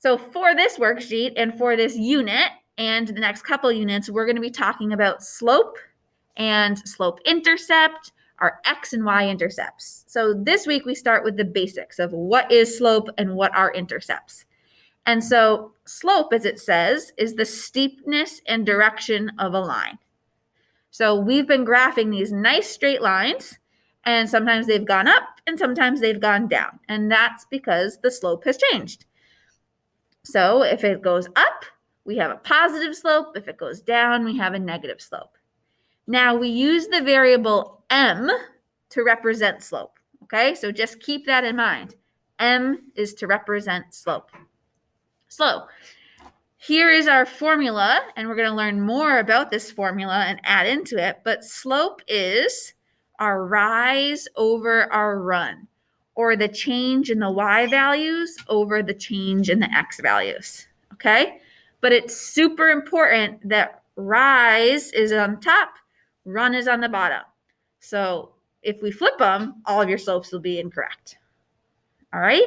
So for this worksheet and for this unit and the next couple units, we're going to be talking about slope and slope intercept, our x and y intercepts. So this week we start with the basics of what is slope and what are intercepts. And so slope, as it says, is the steepness and direction of a line. So we've been graphing these nice straight lines, and sometimes they've gone up and sometimes they've gone down. And that's because the slope has changed. So if it goes up, we have a positive slope. If it goes down, we have a negative slope. Now we use the variable m to represent slope, okay? So just keep that in mind. M is to represent slope. So here is our formula, and we're going to learn more about this formula and add into it, but slope is our rise over our run, or the change in the y values over the change in the x values, okay? But it's super important that rise is on top, run is on the bottom. So if we flip them, all of your slopes will be incorrect. All right?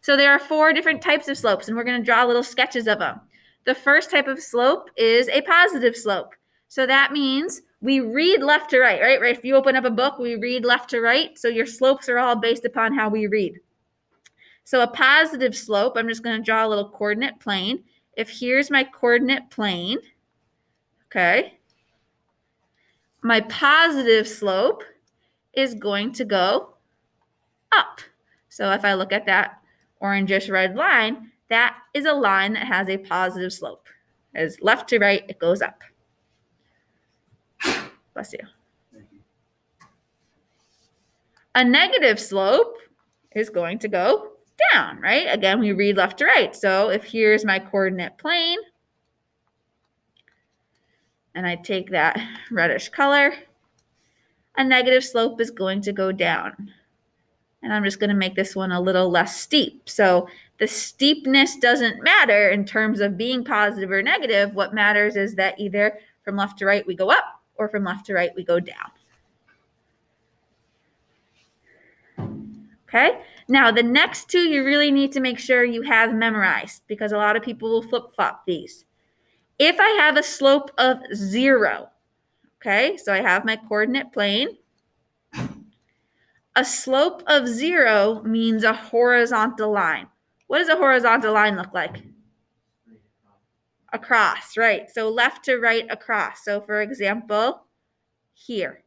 So there are 4 different types of slopes, and we're going to draw little sketches of them. The first type of slope is a positive slope. So that means we read left to right, right? If you open up a book, we read left to right. So your slopes are all based upon how we read. So a positive slope, I'm just going to draw a little coordinate plane. If here's my coordinate plane, okay, my positive slope is going to go up. So if I look at that orangish red line, that is a line that has a positive slope. As left to right, it goes up. Bless you. A negative slope is going to go down, right? Again, we read left to right. So if here's my coordinate plane, and I take that reddish color, a negative slope is going to go down. And I'm just going to make this one a little less steep. So the steepness doesn't matter in terms of being positive or negative. What matters is that either from left to right we go up, or from left to right we go down. Okay, now the next 2 you really need to make sure you have memorized, because a lot of people will flip-flop these. If I have a slope of 0, okay, so I have my coordinate plane. A slope of 0 means a horizontal line. What does a horizontal line look like? Across, right? So left to right across. So for example, here,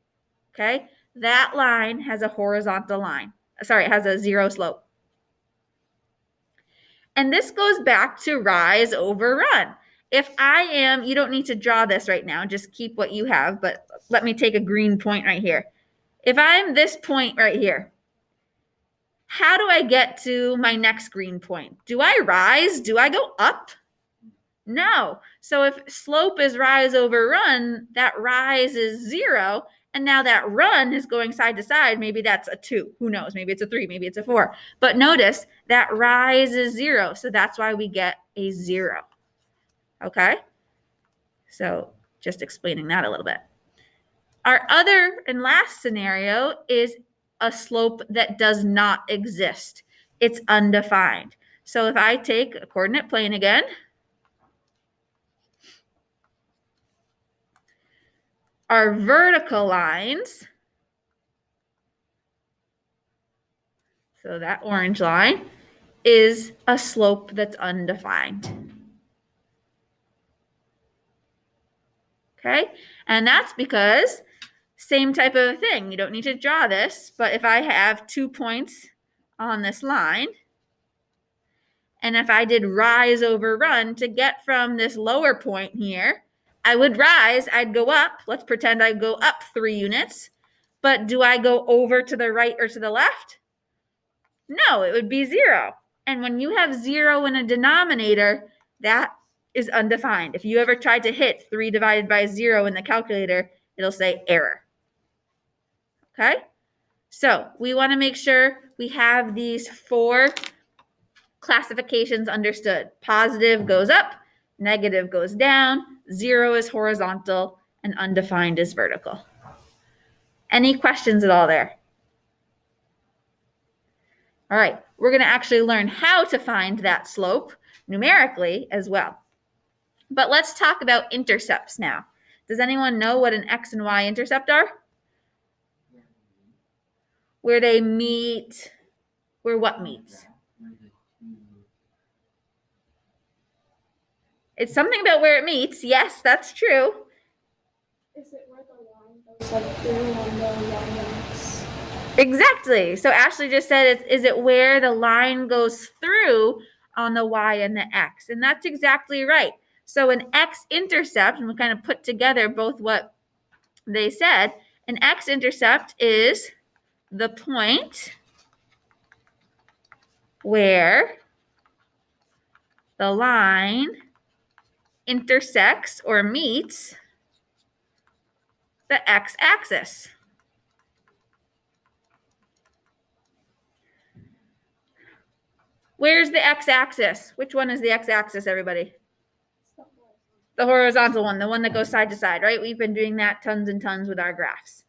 okay? That line has a horizontal line. Sorry, it has a 0 slope. And this goes back to rise over run. If I am, you don't need to draw this right now, just keep what you have, but let me take a green point right here. If I'm this point right here, how do I get to my next green point? Do I rise? Do I go up? No. So if slope is rise over run, that rise is 0. And now that run is going side to side. Maybe that's a 2. Who knows? Maybe it's a 3. Maybe it's a 4. But notice that rise is 0. So that's why we get a 0. Okay? So just explaining that a little bit. Our other and last scenario is a slope that does not exist. It's undefined. So if I take a coordinate plane again, our vertical lines, so that orange line, is a slope that's undefined. Okay, and that's because same type of thing. You don't need to draw this, but if I have 2 points on this line, and if I did rise over run to get from this lower point here, I would rise, I'd go up. Let's pretend I go up 3 units. But do I go over to the right or to the left? No, it would be 0. And when you have 0 in a denominator, that is undefined. If you ever tried to hit 3 divided by 0 in the calculator, it'll say error. Okay? So we want to make sure we have these 4 classifications understood. Positive goes up, negative goes down, 0 is horizontal, and undefined is vertical. Any questions at all there? All right, we're going to actually learn how to find that slope numerically as well. But let's talk about intercepts now. Does anyone know what an x and y intercept are? Where they meet, where what meets? It's something about where it meets. Yes, that's true. Is it where the line goes like through on the y-axis? Exactly. So Ashley just said, is it where the line goes through on the y and the x? And that's exactly right. So an x-intercept, and we kind of put together both what they said, an x-intercept is the point where the line intersects or meets the x-axis. Where's the x-axis? Which one is the x-axis, everybody? The horizontal one, the one that goes side to side, right? We've been doing that tons and tons with our graphs.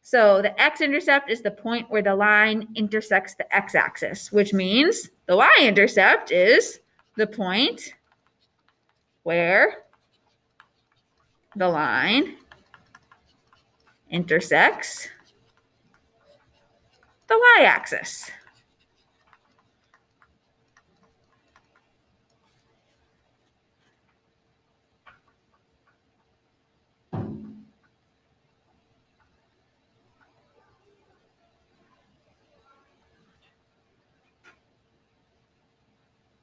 So the x-intercept is the point where the line intersects the x-axis, which means the y-intercept is the point where the line intersects the y-axis.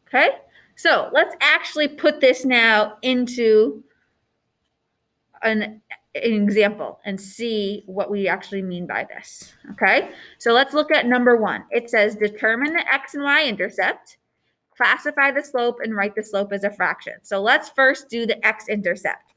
Okay, so let's actually put this now into an example and see what we actually mean by this. Okay, so let's look at number 1. It says determine the x and y intercept, classify the slope, and write the slope as a fraction. So let's first do the x-intercept.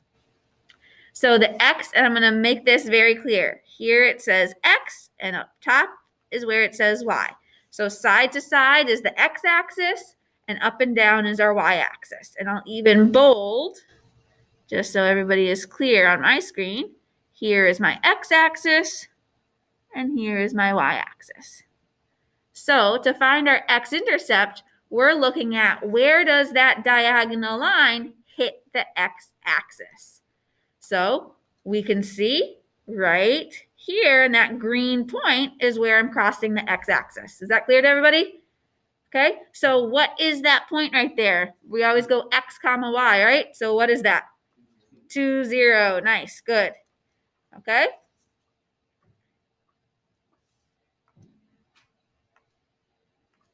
So the x, and I'm going to make this very clear. Here it says x, and up top is where it says y. So side to side is the x-axis, and up and down is our y-axis. And I'll even bold, just so everybody is clear on my screen. Here is my x-axis, and here is my y-axis. So to find our x-intercept, we're looking at where does that diagonal line hit the x-axis. So we can see right here, and that green point is where I'm crossing the x-axis. Is that clear to everybody? Okay, so what is that point right there? We always go x comma y, right? So what is that? 2, 0. Nice, good. Okay.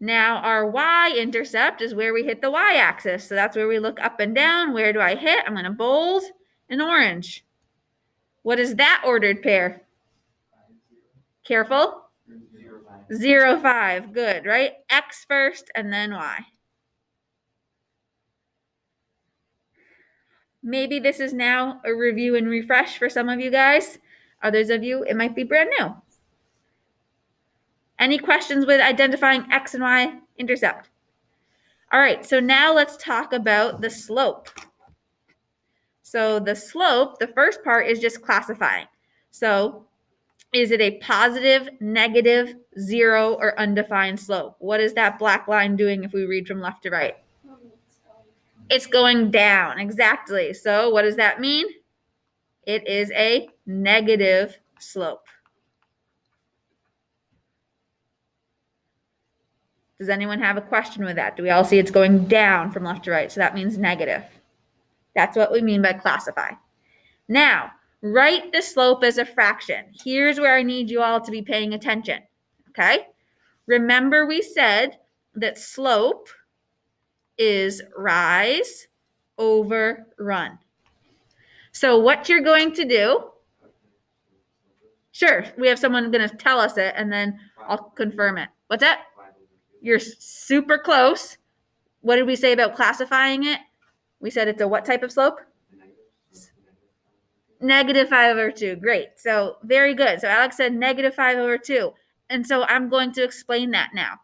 Now our y-intercept is where we hit the y-axis. So that's where we look up and down. Where do I hit? I'm going to bold in orange. What is that ordered pair? Careful. 0, 5. Good, right? X first and then y. Maybe this is now a review and refresh for some of you guys. Others of you, it might be brand new. Any questions with identifying x and y intercept? All right, so now let's talk about the slope. So the slope, the first part is just classifying. So is it a positive, negative, 0, or undefined slope? What is that black line doing if we read from left to right? It's going down, exactly. So what does that mean? It is a negative slope. Does anyone have a question with that? Do we all see it's going down from left to right? So that means negative. That's what we mean by classify. Now, write the slope as a fraction. Here's where I need you all to be paying attention, okay? Remember we said that slope is rise over run. So what you're going to do, sure, we have someone going to tell us it, and then I'll confirm it. What's that? You're super close. What did we say about classifying it? We said it's a what type of slope? Negative 5 over 2. Great. So very good. So Alex said negative 5 over 2. And so I'm going to explain that now.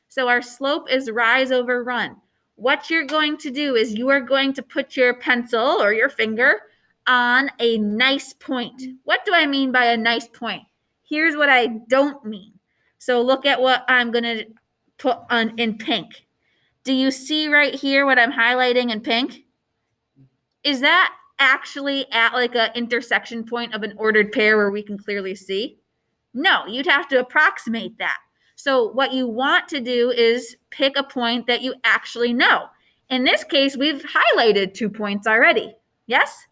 So our slope is rise over run. What you're going to do is you are going to put your pencil or your finger on a nice point. What do I mean by a nice point? Here's what I don't mean. So look at what I'm going to put on in pink. Do you see right here what I'm highlighting in pink? Is that actually at like an intersection point of an ordered pair where we can clearly see? No, you'd have to approximate that. So what you want to do is pick a point that you actually know. In this case, we've highlighted 2 points already. Yes?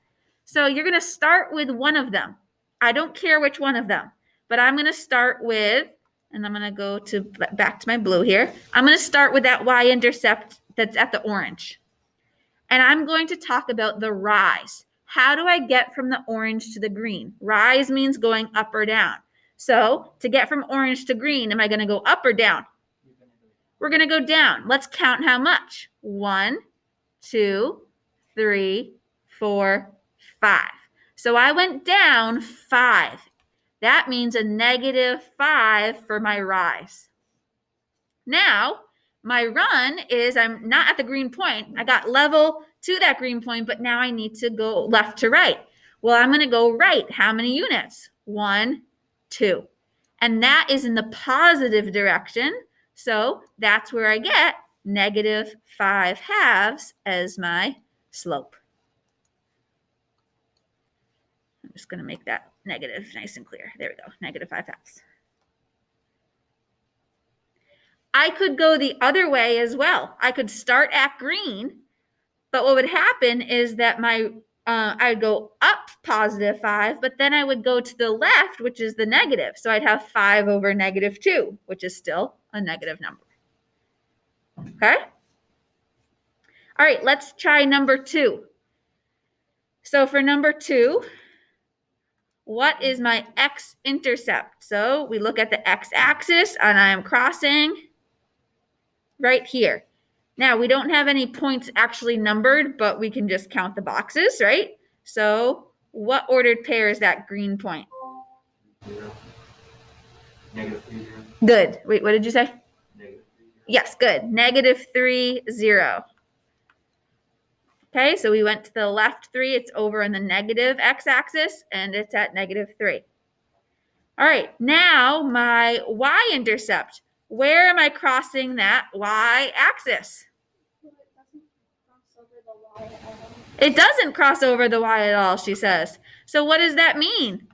So you're going to start with one of them. I don't care which one of them, but I'm going to start with, and I'm going to go to back to my blue here. I'm going to start with that y-intercept that's at the orange. And I'm going to talk about the rise. How do I get from the orange to the green? Rise means going up or down. So to get from orange to green, am I going to go up or down? We're going to go down. Let's count how much. 1, 2, 3, 4, 5. So I went down 5. That means a -5 for my rise. Now, my run is I'm not at the green point. I got level to that green point, but now I need to go left to right. Well, I'm going to go right. How many units? 1, 2. And that is in the positive direction. So that's where I get -5/2 as my slope. I'm just going to make that negative nice and clear. There we go, -5/2. I could go the other way as well. I could start at green, but what would happen is that I'd go up +5, but then I would go to the left, which is the negative. So I'd have 5 over -2, which is still a negative number. Okay? All right, let's try number 2. So for number 2, what is my x-intercept? So we look at the x-axis, and I am crossing right here. Now, we don't have any points actually numbered, but we can just count the boxes, right? So what ordered pair is that green point? 0. -3, 0. Good. Wait, what did you say? -3, 0. Yes, good. -3, 0. Okay, so we went to the left 3. It's over in the negative x-axis, and it's at -3. All right, now my y-intercept. Where am I crossing that y-axis? It doesn't cross over the y at all, she says. So what does that mean?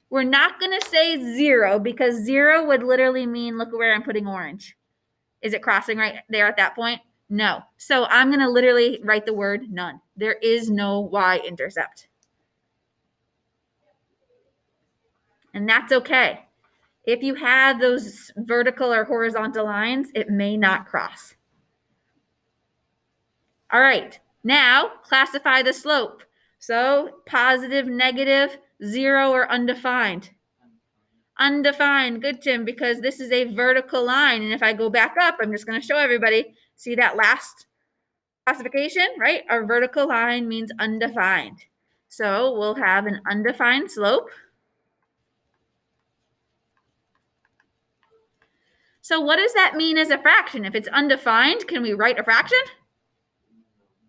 We're not going to say 0 because 0 would literally mean, look where I'm putting orange. Is it crossing right there at that point? No. So I'm going to literally write the word none. There is no y-intercept. And that's okay. If you have those vertical or horizontal lines, it may not cross. All right, now classify the slope. So positive, negative, 0, or undefined? Undefined. Good, Tim, because this is a vertical line. And if I go back up, I'm just going to show everybody. See that last classification, right? Our vertical line means undefined. So we'll have an undefined slope. So what does that mean as a fraction? If it's undefined, can we write a fraction?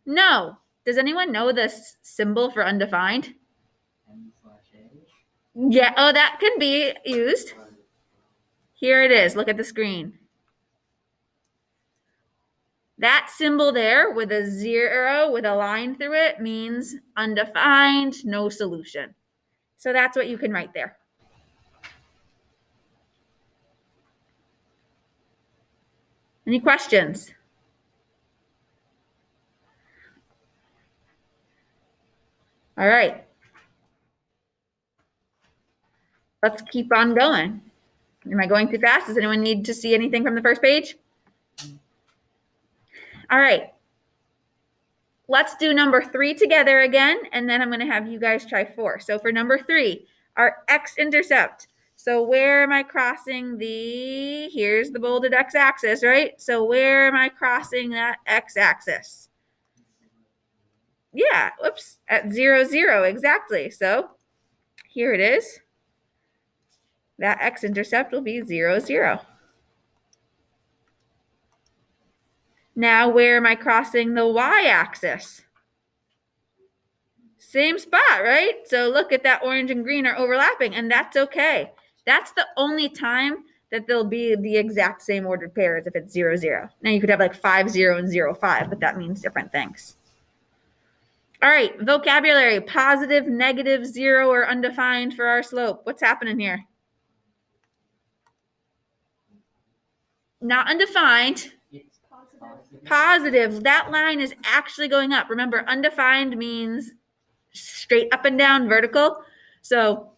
No. Does anyone know the symbol for undefined? Yeah, oh, that can be used. Here it is. Look at the screen. That symbol there with a 0 with a line through it means undefined, no solution. So that's what you can write there. Any questions? All right. Let's keep on going. Am I going too fast? Does anyone need to see anything from the first page? All right. Let's do number 3 together again, and then I'm going to have you guys try 4. So for number 3, our x-intercept. So where am I crossing here's the bolded x-axis, right? So where am I crossing that x-axis? Yeah, whoops, at 0, 0, exactly. So here it is. That x-intercept will be 0, 0. Now, where am I crossing the y-axis? Same spot, right? So look at that orange and green are overlapping, and that's okay. That's the only time that they'll be the exact same ordered pairs if it's 0, 0. Now you could have like 5, 0 and 0, 5, but that means different things. All right, vocabulary, positive, negative, 0, or undefined for our slope. What's happening here? Not undefined. It's Positive. Positive. That line is actually going up. Remember, undefined means straight up and down, vertical. So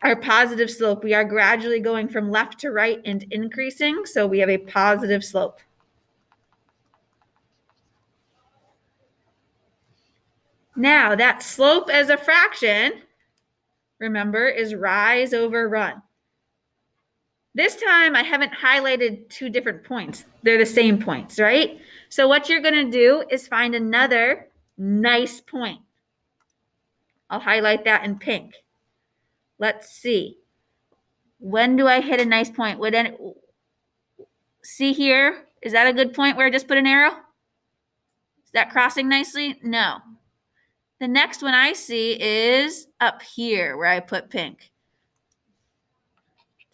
our positive slope, we are gradually going from left to right and increasing. So we have a positive slope. Now that slope as a fraction, remember, is rise over run. This time I haven't highlighted 2 different points. They're the same points, right? So what you're going to do is find another nice point. I'll highlight that in pink. Let's see. When do I hit a nice point? See here? Is that a good point where I just put an arrow? Is that crossing nicely? No. The next one I see is up here where I put pink.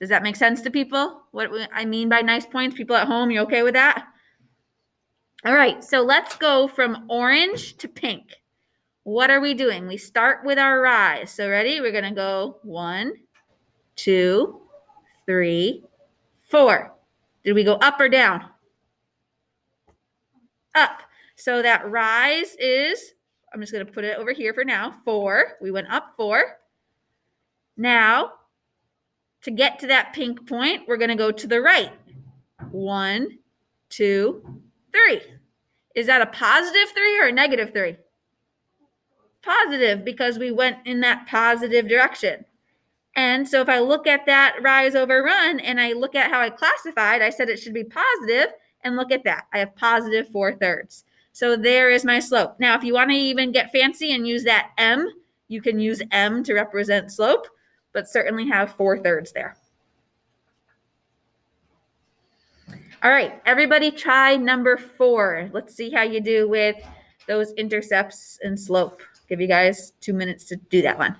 Does that make sense to people? What I mean by nice points? People at home, you okay with that? All right, so let's go from orange to pink. What are we doing? We start with our rise. So ready? We're going to go 1, 2, 3, 4. Did we go up or down? Up. So that rise is, I'm just going to put it over here for now, 4. We went up 4. Now, to get to that pink point, we're going to go to the right. 1, 2, 3. Is that a positive 3 or a negative 3? Positive, because we went in that positive direction. And so if I look at that rise over run and I look at how I classified, I said it should be positive, and look at that. I have positive 4/3. So there is my slope. Now, if you want to even get fancy and use that M, you can use M to represent slope, but certainly have 4/3 there. All right, everybody try number 4. Let's see how you do with those intercepts and slope. Give you guys 2 minutes to do that one.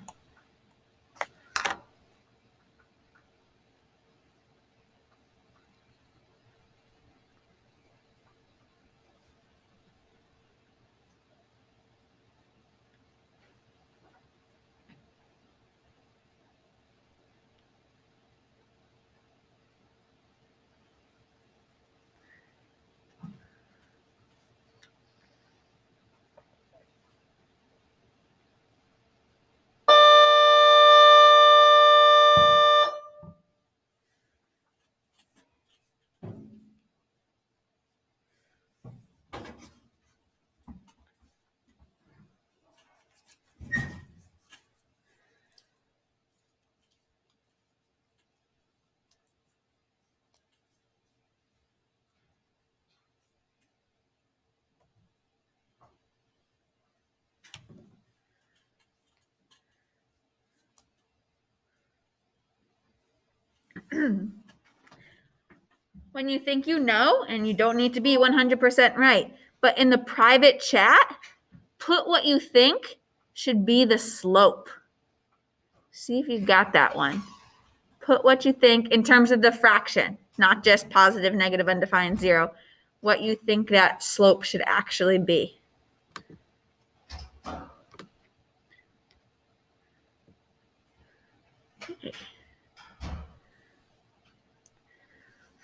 When you think you know, and you don't need to be 100% right, but in the private chat, put what you think should be the slope. See if you've got that one. Put what you think in terms of the fraction, not just positive, negative, undefined, 0, what you think that slope should actually be. Okay.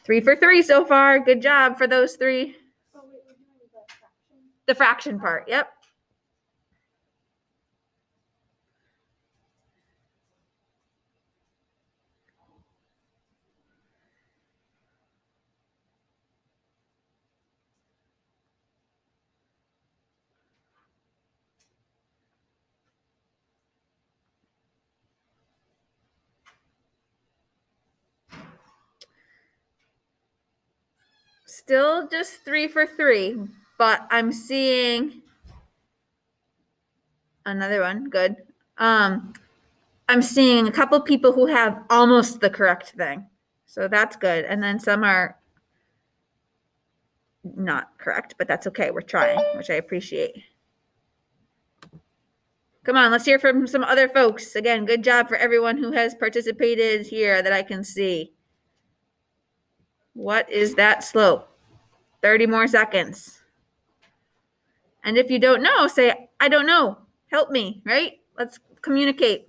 3 for 3 so far. Good job for those 3. Oh, wait, we're doing the fraction. The fraction part, yep. Still just 3 for 3, but I'm seeing another one. Good. I'm seeing a couple people who have almost the correct thing. So that's good. And then some are not correct, but that's okay. We're trying, which I appreciate. Come on, let's hear from some other folks. Again, good job for everyone who has participated here that I can see. What is that slope? 30 more seconds. And if you don't know, say, I don't know. Help me, right? Let's communicate.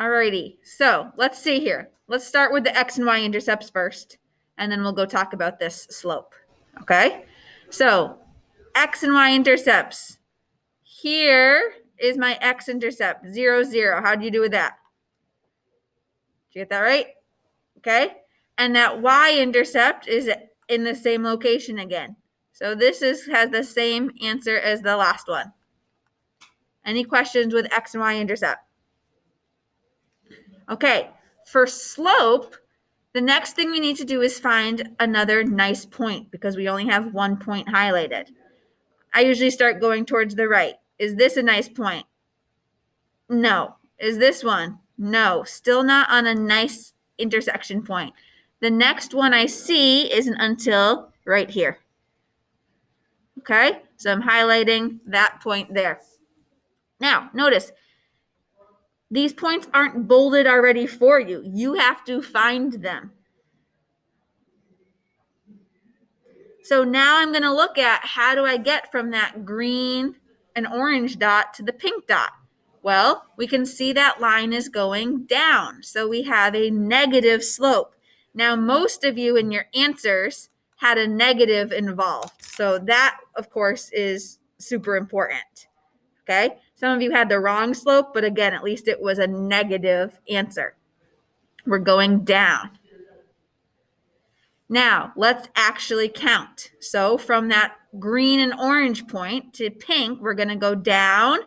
Alrighty, so let's see here. Let's start with the x and y intercepts first, and then we'll go talk about this slope. Okay, so x and y intercepts. Here is my x-intercept, 0, 0. How do you do with that? Did you get that right? Okay. And that y-intercept is in the same location again. So this has the same answer as the last one. Any questions with x and y-intercept? Okay. For slope, the next thing we need to do is find another nice point because we only have one point highlighted. I usually start going towards the right. Is this a nice point? No. Is this one? No. Still not on a nice intersection point. The next one I see isn't until right here. Okay, so I'm highlighting that point there. Now, notice these points aren't bolded already for you. You have to find them. So now I'm going to look at how do I get from that green and orange dot to the pink dot? Well, we can see that line is going down. So we have a negative slope. Now, most of you in your answers had a negative involved. So that, of course, is super important. Okay. Some of you had the wrong slope, but again, at least it was a negative answer. We're going down. Now, let's actually count. So from that green and orange point to pink, we're going to go down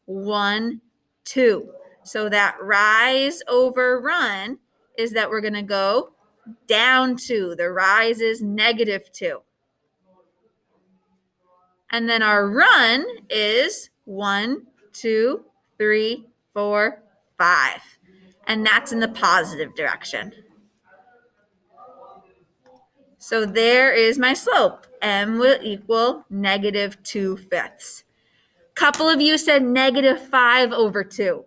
1, 2. So that rise over run is that we're going to go down 2. The rise is -2. And then our run is 1, 2, 3, 4, 5. And that's in the positive direction. So there is my slope. M will equal -2/5. Couple of you said -5/2.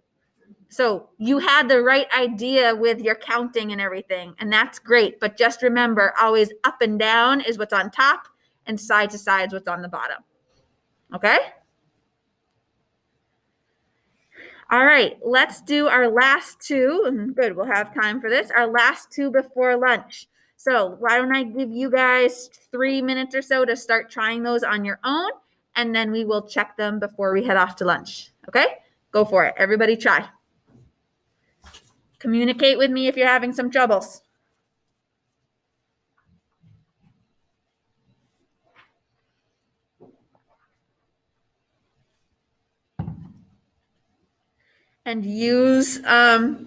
So you had the right idea with your counting and everything, and that's great. But just remember, always up and down is what's on top, and side to side is what's on the bottom. Okay? All right, let's do our last two. Good, we'll have time for this. Our last two before lunch. So why don't I give you guys 3 minutes or so to start trying those on your own, and then we will check them before we head off to lunch. Okay? Go for it. Everybody try. Communicate with me if you're having some troubles. And use the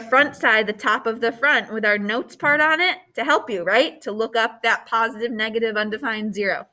front side, the top of the front with our notes part on it to help you, right? To look up that positive, negative, undefined, 0.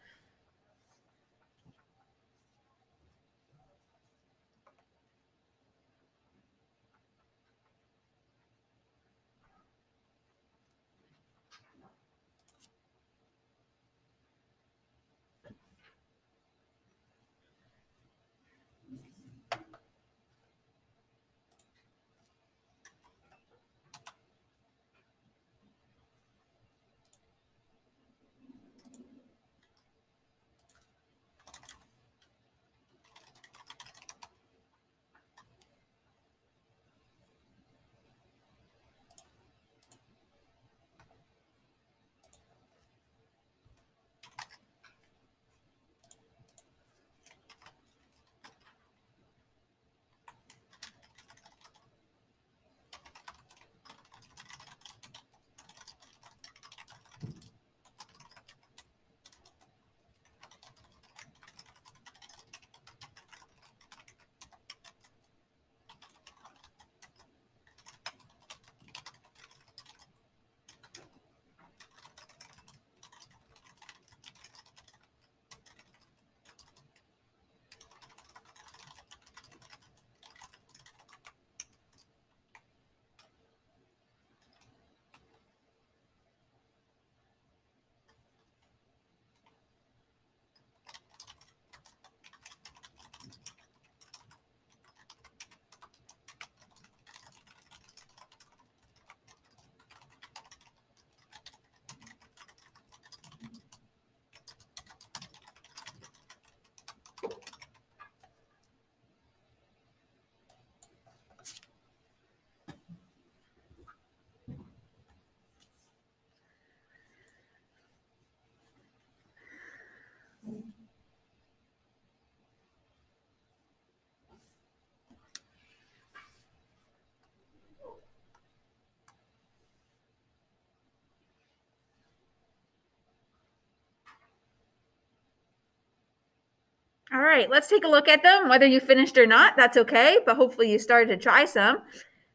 All right, let's take a look at them. Whether you finished or not, that's okay, but hopefully you started to try some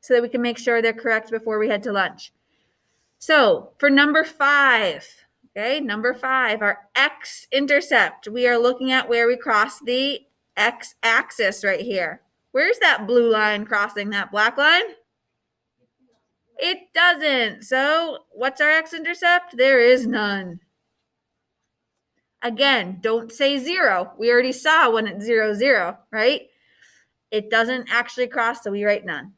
so that we can make sure they're correct before we head to lunch. So for number 5, okay, number 5, our x-intercept, we are looking at where we cross the x-axis right here. Where's that blue line crossing that black line? It doesn't. So what's our x-intercept? There is none. Again, don't say 0. We already saw when it's 0, 0, right? It doesn't actually cross, so we write none.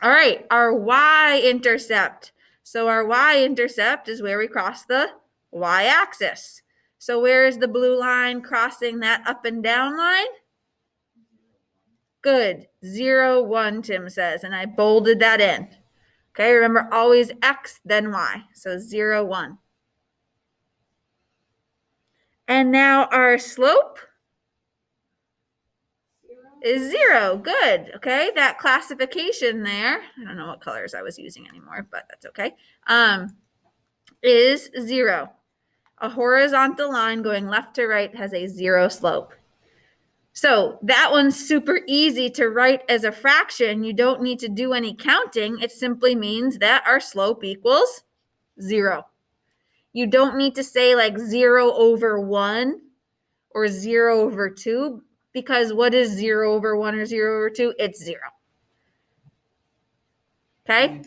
All right, our y-intercept. So our y-intercept is where we cross the y-axis. So where is the blue line crossing that up and down line? Good. 0, 1, Tim says, and I bolded that in. Okay, remember always x, then y. So 0, 1. And now our slope is 0. Good. Okay, that classification there, I don't know what colors I was using anymore, but that's okay, is 0. A horizontal line going left to right has a 0 slope. So that one's super easy to write as a fraction. You don't need to do any counting. It simply means that our slope equals 0. You don't need to say like 0 over 1 or 0 over 2, because what is 0 over 1 or 0 over 2? It's 0. Okay?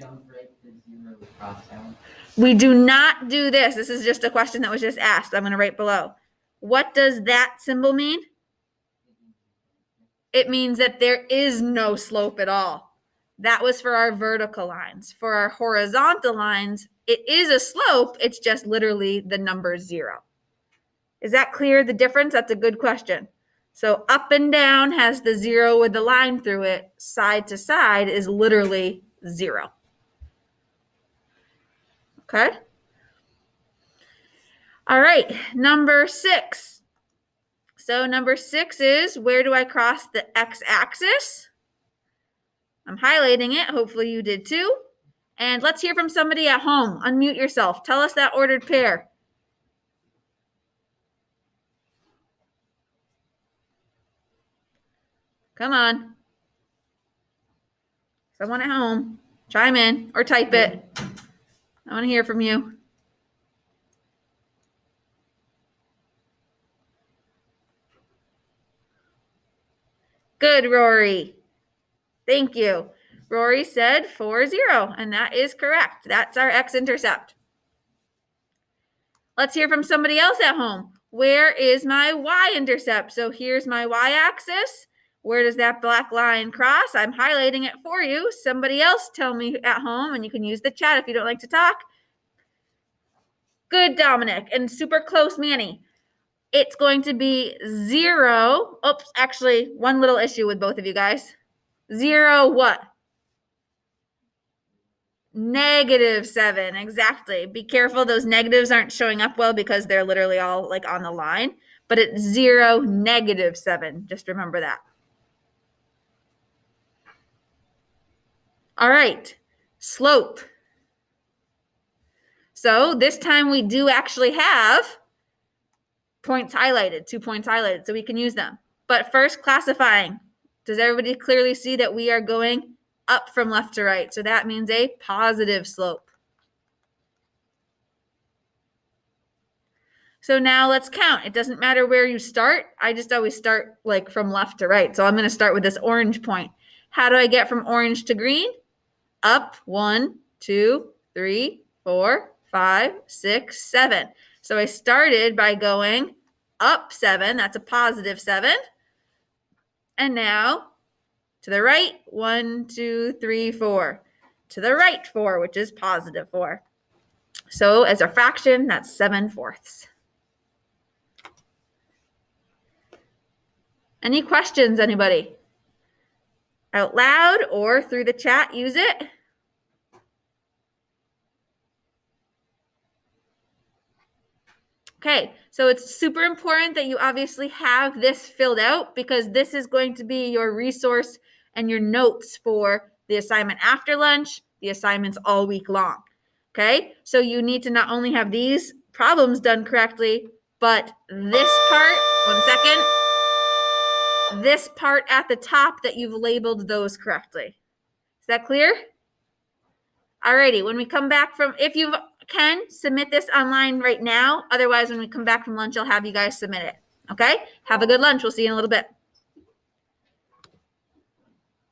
We do not do this. This is just a question that was just asked. I'm going to write below. What does that symbol mean? It means that there is no slope at all. That was for our vertical lines. For our horizontal lines, it is a slope. It's just literally the number 0. Is that clear, the difference? That's a good question. So up and down has the 0 with the line through it. Side to side is literally 0. Okay? All right, number 6. So number 6 is, where do I cross the x-axis? I'm highlighting it. Hopefully you did too. And let's hear from somebody at home. Unmute yourself. Tell us that ordered pair. Come on. Someone at home, chime in or type it. I want to hear from you. Good, Rory. Thank you. Rory said 4, 0, and that is correct. That's our x-intercept. Let's hear from somebody else at home. Where is my y-intercept? So here's my y-axis. Where does that black line cross? I'm highlighting it for you. Somebody else tell me at home, and you can use the chat if you don't like to talk. Good, Dominic, and super close, Manny. It's going to be 0. Oops, actually, one little issue with both of you guys. 0 what? -7, exactly. Be careful, those negatives aren't showing up well because they're literally all like on the line. But it's 0, -7. Just remember that. All right, slope. So this time we do actually have points highlighted, 2 points highlighted, so we can use them. But first, classifying. Does everybody clearly see that we are going up from left to right? So that means a positive slope. So now let's count. It doesn't matter where you start. I just always start like from left to right. So I'm going to start with this orange point. How do I get from orange to green? Up 1, 2, 3, 4, 5, 6, 7. So I started by going up 7. That's a positive 7. And now to the right, 1, 2, 3, 4. To the right, 4, which is positive 4. So as a fraction, that's 7/4. Any questions, anybody? Out loud or through the chat, use it. Okay, so it's super important that you obviously have this filled out because this is going to be your resource and your notes for the assignment after lunch, the assignments all week long. Okay, so you need to not only have these problems done correctly, but this part, one second. this part at the top that you've labeled those correctly. Is that clear? Alrighty, when we come back from, if you can, submit this online right now. Otherwise, when we come back from lunch, I'll have you guys submit it. Okay? Have a good lunch. We'll see you in a little bit.